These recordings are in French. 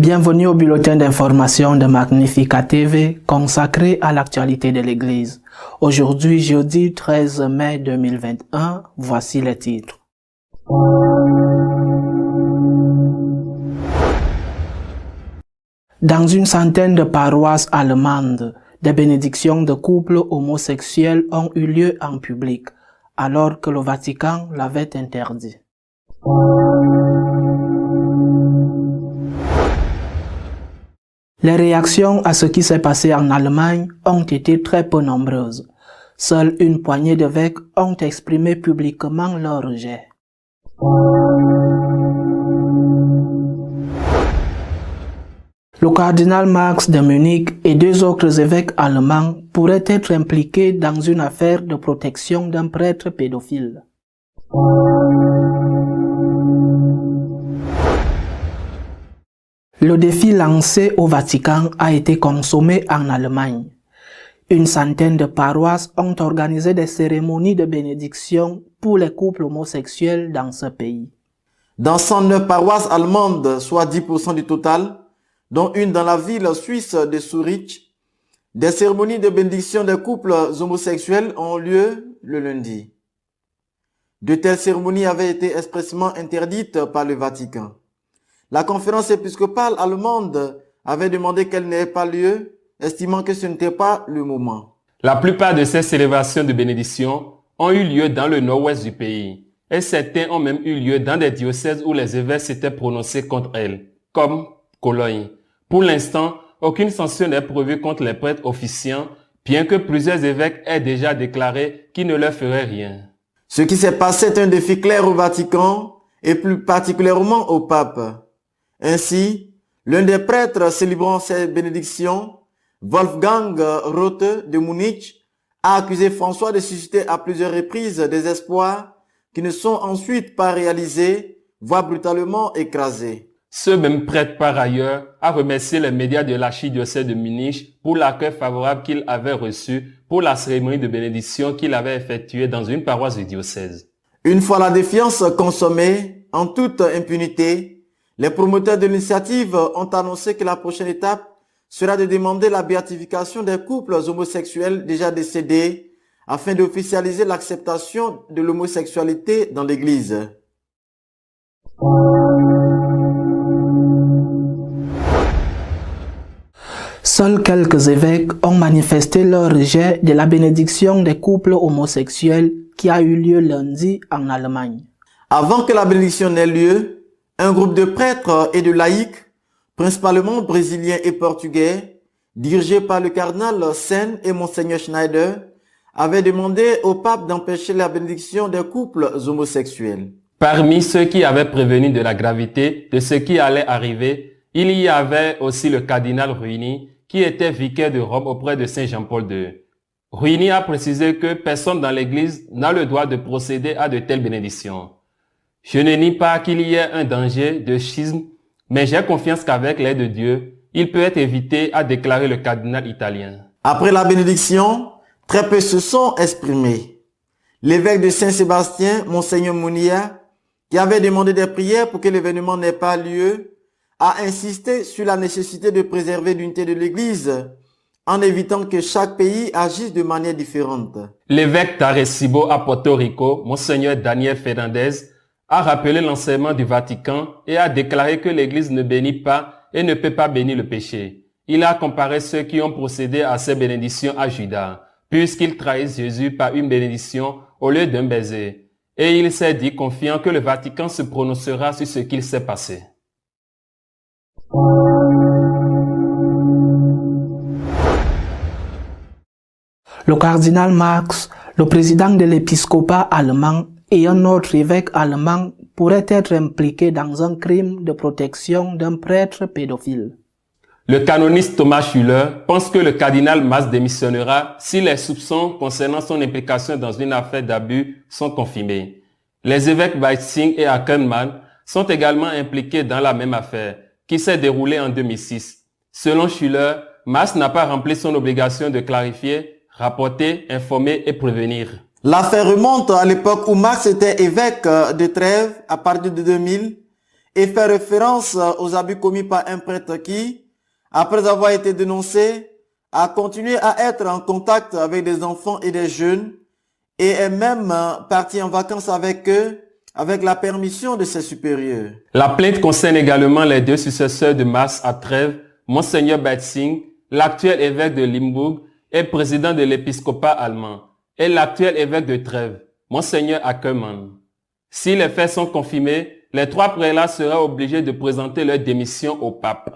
Bienvenue au bulletin d'information de Magnificat TV consacré à l'actualité de l'Église. Aujourd'hui, jeudi 13 mai 2021, voici les titres. Dans une centaine de paroisses allemandes, des bénédictions de couples homosexuels ont eu lieu en public, alors que le Vatican l'avait interdit. Les réactions à ce qui s'est passé en Allemagne ont été très peu nombreuses. Seule une poignée d'évêques ont exprimé publiquement leur rejet. Le cardinal Marx de Munich et deux autres évêques allemands pourraient être impliqués dans une affaire de protection d'un prêtre pédophile. Le défi lancé au Vatican a été consommé en Allemagne. Une centaine de paroisses ont organisé des cérémonies de bénédiction pour les couples homosexuels dans ce pays. Dans 109 paroisses allemandes, soit 10% du total, dont une dans la ville suisse de Zurich, des cérémonies de bénédiction des couples homosexuels ont lieu le lundi. De telles cérémonies avaient été expressément interdites par le Vatican. La conférence épiscopale allemande avait demandé qu'elle n'ait pas lieu, estimant que ce n'était pas le moment. La plupart de ces célébrations de bénédiction ont eu lieu dans le nord-ouest du pays, et certains ont même eu lieu dans des diocèses où les évêques s'étaient prononcés contre elles, comme Cologne. Pour l'instant, aucune sanction n'est prévue contre les prêtres officiants, bien que plusieurs évêques aient déjà déclaré qu'ils ne leur feraient rien. Ce qui s'est passé est un défi clair au Vatican, et plus particulièrement au pape. Ainsi, l'un des prêtres célébrant ces bénédictions, Wolfgang Rothe de Munich, a accusé François de susciter à plusieurs reprises des espoirs qui ne sont ensuite pas réalisés, voire brutalement écrasés. Ce même prêtre, par ailleurs, a remercié les médias de l'archidiocèse de Munich pour l'accueil favorable qu'il avait reçu pour la cérémonie de bénédiction qu'il avait effectuée dans une paroisse du diocèse. Une fois la défiance consommée, en toute impunité, les promoteurs de l'initiative ont annoncé que la prochaine étape sera de demander la béatification des couples homosexuels déjà décédés afin d'officialiser l'acceptation de l'homosexualité dans l'Église. Seuls quelques évêques ont manifesté leur rejet de la bénédiction des couples homosexuels qui a eu lieu lundi en Allemagne. Avant que la bénédiction n'ait lieu, un groupe de prêtres et de laïcs, principalement brésiliens et portugais, dirigé par le cardinal Sen et Monseigneur Schneider, avait demandé au pape d'empêcher la bénédiction des couples homosexuels. Parmi ceux qui avaient prévenu de la gravité de ce qui allait arriver, il y avait aussi le cardinal Ruini, qui était vicaire de Rome auprès de Saint Jean-Paul II. Ruini a précisé que personne dans l'Église n'a le droit de procéder à de telles bénédictions. Je ne nie pas qu'il y ait un danger de schisme, mais j'ai confiance qu'avec l'aide de Dieu, il peut être évité, a déclaré le cardinal italien. Après la bénédiction, très peu se sont exprimés. L'évêque de Saint-Sébastien, Monseigneur Munilla, qui avait demandé des prières pour que l'événement n'ait pas lieu, a insisté sur la nécessité de préserver l'unité de l'Église en évitant que chaque pays agisse de manière différente. L'évêque d'Arecibo à Porto Rico, Monseigneur Daniel Fernandez, a rappelé l'enseignement du Vatican et a déclaré que l'Église ne bénit pas et ne peut pas bénir le péché. Il a comparé ceux qui ont procédé à ces bénédictions à Judas, puisqu'ils trahissent Jésus par une bénédiction au lieu d'un baiser. Et il s'est dit confiant que le Vatican se prononcera sur ce qu'il s'est passé. Le cardinal Marx, le président de l'épiscopat allemand, et un autre évêque allemand pourraient être impliqués dans un crime de protection d'un prêtre pédophile. Le canoniste Thomas Schüller pense que le cardinal Marx démissionnera si les soupçons concernant son implication dans une affaire d'abus sont confirmés. Les évêques Weitzing et Ackermann sont également impliqués dans la même affaire, qui s'est déroulée en 2006. Selon Schüller, Marx n'a pas rempli son obligation de clarifier, rapporter, informer et prévenir. L'affaire remonte à l'époque où Marx était évêque de Trèves à partir de 2000 et fait référence aux abus commis par un prêtre qui, après avoir été dénoncé, a continué à être en contact avec des enfants et des jeunes et est même parti en vacances avec eux avec la permission de ses supérieurs. La plainte concerne également les deux successeurs de Mars à Trèves, Monseigneur Betzing, l'actuel évêque de Limbourg et président de l'épiscopat allemand, et l'actuel évêque de Trèves, Monseigneur Ackermann. Si les faits sont confirmés, les trois prélats seraient obligés de présenter leur démission au pape.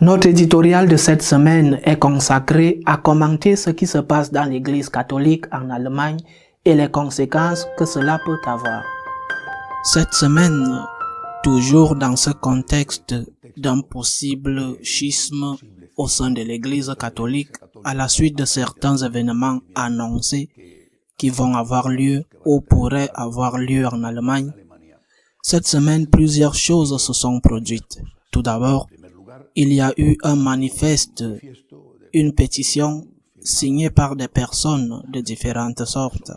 Notre éditorial de cette semaine est consacré à commenter ce qui se passe dans l'Église catholique en Allemagne et les conséquences que cela peut avoir. Cette semaine, toujours dans ce contexte d'un possible schisme au sein de l'Église catholique à la suite de certains événements annoncés qui vont avoir lieu ou pourraient avoir lieu en Allemagne, cette semaine, plusieurs choses se sont produites. Tout d'abord, il y a eu un manifeste, une pétition signée par des personnes de différentes sortes.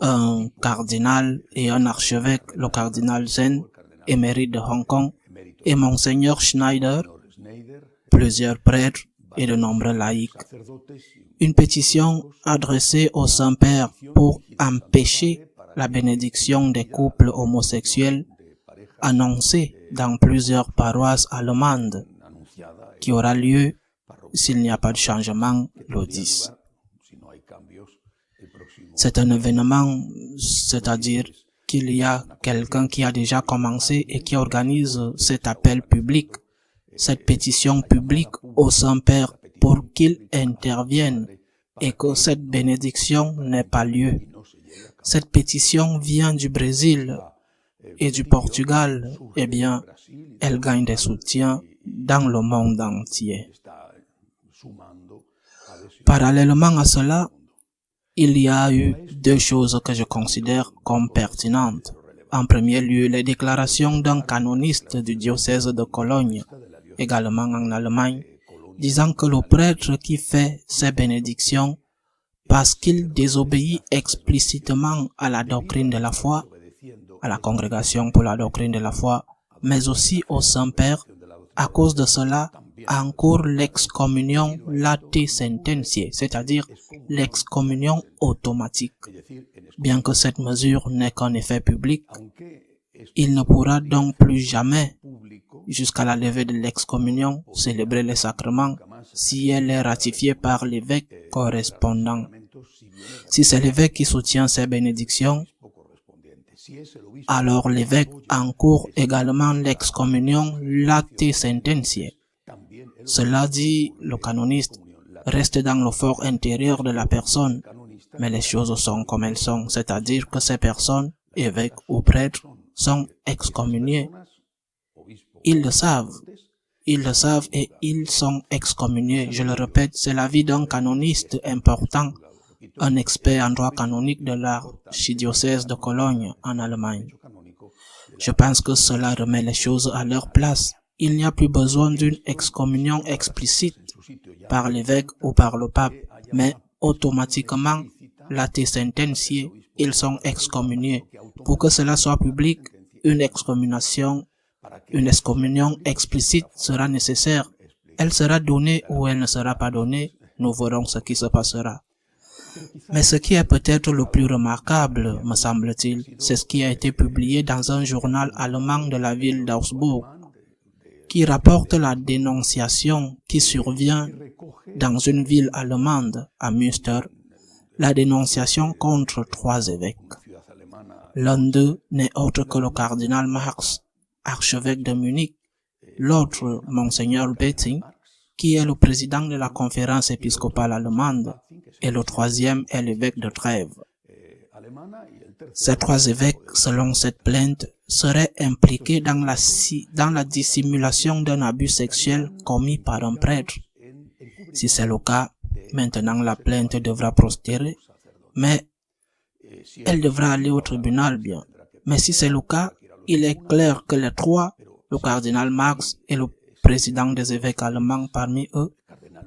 Un cardinal et un archevêque, le cardinal Zen, émérite de Hong Kong, et Monseigneur Schneider, plusieurs prêtres et de nombreux laïcs. Une pétition adressée au Saint-Père pour empêcher la bénédiction des couples homosexuels annoncée dans plusieurs paroisses allemandes qui aura lieu s'il n'y a pas de changement le 10. C'est un événement, c'est-à-dire qu'il y a quelqu'un qui a déjà commencé et qui organise cet appel public, cette pétition publique au Saint-Père pour qu'il intervienne et que cette bénédiction n'ait pas lieu. Cette pétition vient du Brésil et du Portugal. Eh bien, elle gagne des soutiens dans le monde entier. Parallèlement à cela, il y a eu deux choses que je considère comme pertinentes. En premier lieu, les déclarations d'un canoniste du diocèse de Cologne, également en Allemagne, disant que le prêtre qui fait ses bénédictions, parce qu'il désobéit explicitement à la doctrine de la foi, à la congrégation pour la doctrine de la foi, mais aussi au Saint-Père, à cause de cela, encourt l'excommunion late sententiae, c'est-à-dire l'excommunion automatique. Bien que cette mesure n'ait qu'un effet public, il ne pourra donc plus jamais, jusqu'à la levée de l'excommunion, célébrer les sacrements si elle est ratifiée par l'évêque correspondant. Si c'est l'évêque qui soutient ces bénédictions, alors l'évêque encourt également l'excommunion late sententiae. Cela dit, le canoniste reste dans le fort intérieur de la personne, mais les choses sont comme elles sont, c'est-à-dire que ces personnes, évêques ou prêtres, sont excommuniés. Ils le savent et ils sont excommuniés. Je le répète, c'est l'avis d'un canoniste important, un expert en droit canonique de l'archidiocèse de Cologne en Allemagne. Je pense que cela remet les choses à leur place. Il n'y a plus besoin d'une excommunion explicite par l'évêque ou par le pape, mais automatiquement, late sententiae, ils sont excommuniés. Pour que cela soit public, une excommunion explicite sera nécessaire. Elle sera donnée ou elle ne sera pas donnée, nous verrons ce qui se passera. Mais ce qui est peut-être le plus remarquable, me semble-t-il, c'est ce qui a été publié dans un journal allemand de la ville d'Augsbourg, qui rapporte la dénonciation qui survient dans une ville allemande, à Münster, la dénonciation contre 3 évêques. L'un d'eux n'est autre que le cardinal Marx, archevêque de Munich, l'autre, Monseigneur Betzing, qui est le président de la conférence épiscopale allemande, et le troisième est l'évêque de Trèves. Ces 3 évêques, selon cette plainte, seraient impliqués dans la dissimulation d'un abus sexuel commis par un prêtre. Si c'est le cas, maintenant la plainte devra prospérer, mais elle devra aller au tribunal bien. Mais si c'est le cas, il est clair que les 3, le cardinal Marx et le président des évêques allemands parmi eux,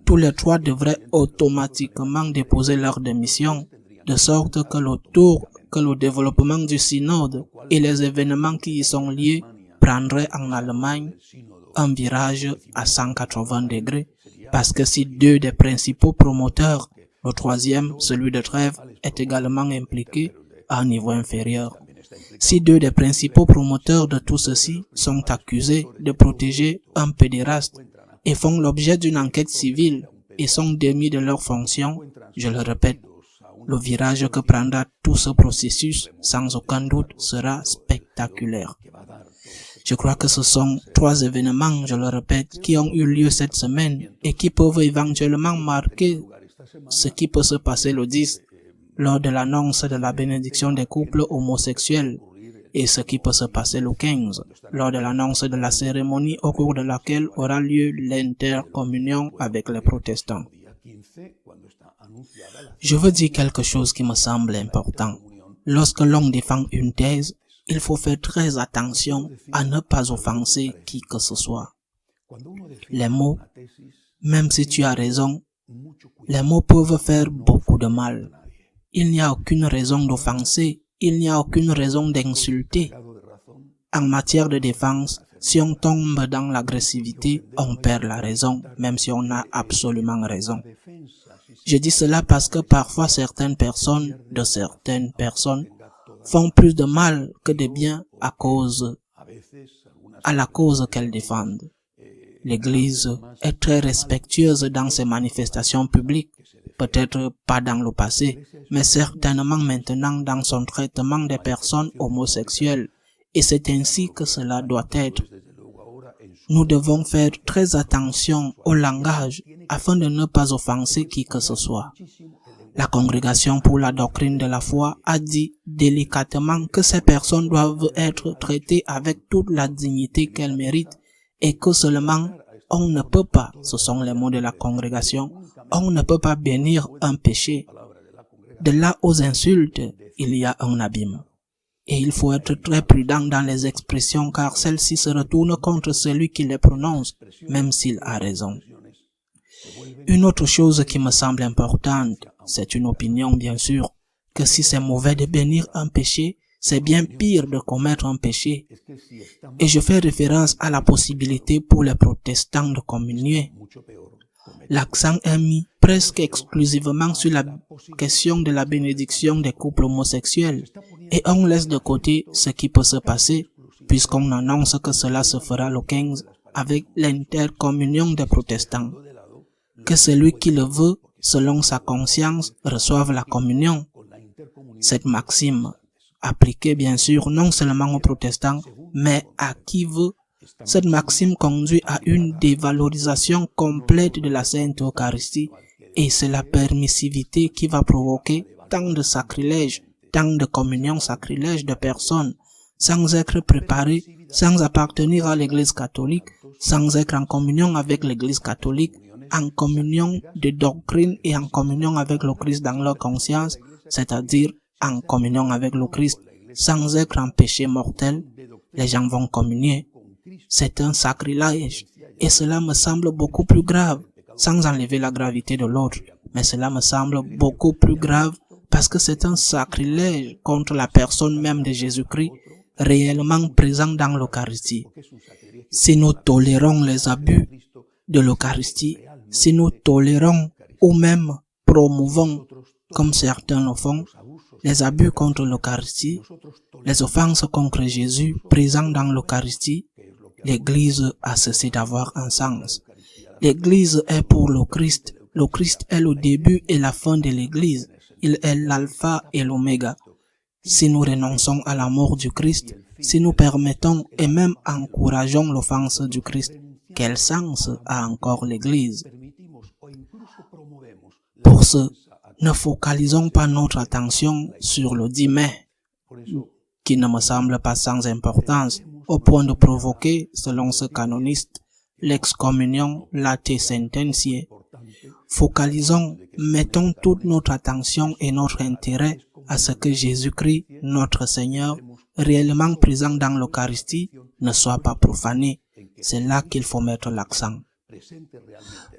tous les 3 devraient automatiquement déposer leur démission de sorte que le développement du synode et les événements qui y sont liés prendraient en Allemagne un virage à 180 degrés, parce que si deux des principaux promoteurs, le troisième, celui de Trèves, est également impliqué à un niveau inférieur. Si deux des principaux promoteurs de tout ceci sont accusés de protéger un pédéraste et font l'objet d'une enquête civile et sont démis de leurs fonctions, je le répète, le virage que prendra tout ce processus, sans aucun doute, sera spectaculaire. Je crois que ce sont trois événements, je le répète, qui ont eu lieu cette semaine et qui peuvent éventuellement marquer ce qui peut se passer le 10 lors de l'annonce de la bénédiction des couples homosexuels et ce qui peut se passer le 15 lors de l'annonce de la cérémonie au cours de laquelle aura lieu l'intercommunion avec les protestants. Je veux dire quelque chose qui me semble important. Lorsque l'on défend une thèse, il faut faire très attention à ne pas offenser qui que ce soit. Les mots, même si tu as raison, les mots peuvent faire beaucoup de mal. Il n'y a aucune raison d'offenser, il n'y a aucune raison d'insulter. En matière de défense, si on tombe dans l'agressivité, on perd la raison, même si on a absolument raison. Je dis cela parce que parfois certaines personnes font plus de mal que de bien à la cause qu'elles défendent. L'Église est très respectueuse dans ses manifestations publiques, peut-être pas dans le passé, mais certainement maintenant dans son traitement des personnes homosexuelles, et c'est ainsi que cela doit être. Nous devons faire très attention au langage afin de ne pas offenser qui que ce soit. La Congrégation pour la doctrine de la foi a dit délicatement que ces personnes doivent être traitées avec toute la dignité qu'elles méritent et que seulement on ne peut pas, ce sont les mots de la Congrégation, on ne peut pas bénir un péché. De là aux insultes, il y a un abîme. Et il faut être très prudent dans les expressions car celles-ci se retournent contre celui qui les prononce, même s'il a raison. Une autre chose qui me semble importante, c'est une opinion bien sûr, que si c'est mauvais de bénir un péché, c'est bien pire de commettre un péché. Et je fais référence à la possibilité pour les protestants de communier. L'accent est mis presque exclusivement sur la question de la bénédiction des couples homosexuels et on laisse de côté ce qui peut se passer puisqu'on annonce que cela se fera le 15 avec l'intercommunion des protestants. Que celui qui le veut, selon sa conscience, reçoive la communion. Cette maxime, appliquée bien sûr non seulement aux protestants, mais à qui veut, cette maxime conduit à une dévalorisation complète de la Sainte Eucharistie et c'est la permissivité qui va provoquer tant de sacrilèges, tant de communions sacrilèges de personnes, sans être préparées, sans appartenir à l'Église catholique, sans être en communion avec l'Église catholique, en communion de doctrine et en communion avec le Christ dans leur conscience, c'est-à-dire en communion avec le Christ, sans être en péché mortel, les gens vont communier. C'est un sacrilège et cela me semble beaucoup plus grave, sans enlever la gravité de l'autre, mais cela me semble beaucoup plus grave parce que c'est un sacrilège contre la personne même de Jésus-Christ, réellement présent dans l'Eucharistie. Si nous tolérons les abus de l'Eucharistie, si nous tolérons ou même promouvons, comme certains le font, les abus contre l'Eucharistie, les offenses contre Jésus présents dans l'Eucharistie, l'Église a cessé d'avoir un sens. L'Église est pour le Christ est le début et la fin de l'Église, il est l'alpha et l'oméga. Si nous renonçons à la mort du Christ, si nous permettons et même encourageons l'offense du Christ, quel sens a encore l'Église? Pour ce, ne focalisons pas notre attention sur le 10 mai, qui ne me semble pas sans importance, au point de provoquer, selon ce canoniste, l'excommunion late sententiae. Focalisons, mettons toute notre attention et notre intérêt à ce que Jésus-Christ, notre Seigneur, réellement présent dans l'Eucharistie, ne soit pas profané. C'est là qu'il faut mettre l'accent.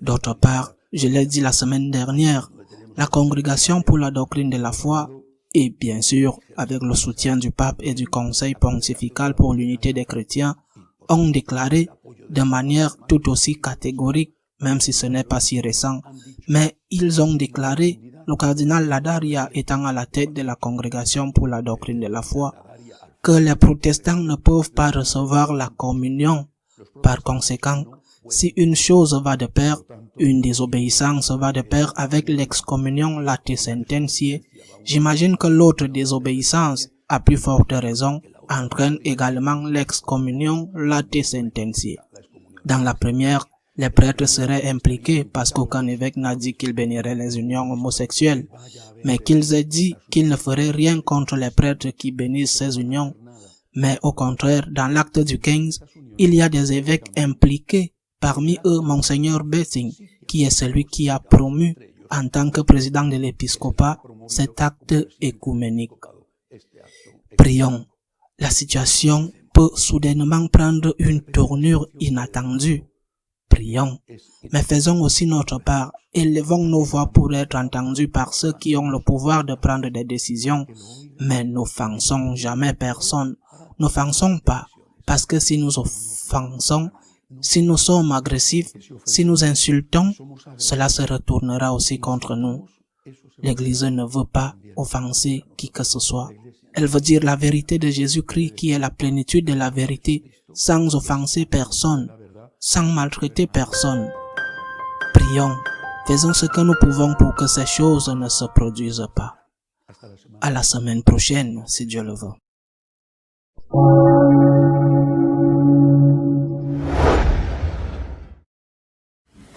D'autre part, je l'ai dit la semaine dernière, La Congrégation pour la doctrine de la foi et bien sûr avec le soutien du pape et du Conseil pontifical pour l'unité des chrétiens ont déclaré de manière tout aussi catégorique, même si ce n'est pas si récent, mais ils ont déclaré, le cardinal Ladaria étant à la tête de la Congrégation pour la doctrine de la foi, que les protestants ne peuvent pas recevoir la communion. Par conséquent, si une chose va de pair, une désobéissance va de pair avec l'excommunion late sententiae, j'imagine que l'autre désobéissance, à plus forte raison, entraîne également l'excommunion late sententiae. Dans la première, les prêtres seraient impliqués parce qu'aucun évêque n'a dit qu'il bénirait les unions homosexuelles, mais qu'ils aient dit qu'ils ne feraient rien contre les prêtres qui bénissent ces unions. Mais au contraire, dans l'acte du 15, il y a des évêques impliqués, parmi eux Monseigneur Bessing, qui est celui qui a promu, en tant que président de l'épiscopat, cet acte écuménique. Prions. La situation peut soudainement prendre une tournure inattendue. Prions, mais faisons aussi notre part, élevons nos voix pour être entendus par ceux qui ont le pouvoir de prendre des décisions, mais n'offensons jamais personne. N'offensons pas, parce que si nous offensons, si nous sommes agressifs, si nous insultons, cela se retournera aussi contre nous. L'Église ne veut pas offenser qui que ce soit. Elle veut dire la vérité de Jésus-Christ qui est la plénitude de la vérité, sans offenser personne, sans maltraiter personne. Prions, faisons ce que nous pouvons pour que ces choses ne se produisent pas. À la semaine prochaine, si Dieu le veut.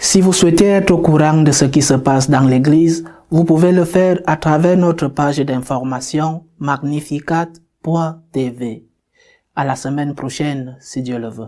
Si vous souhaitez être au courant de ce qui se passe dans l'Église, vous pouvez le faire à travers notre page d'information magnificat.tv. À la semaine prochaine, si Dieu le veut.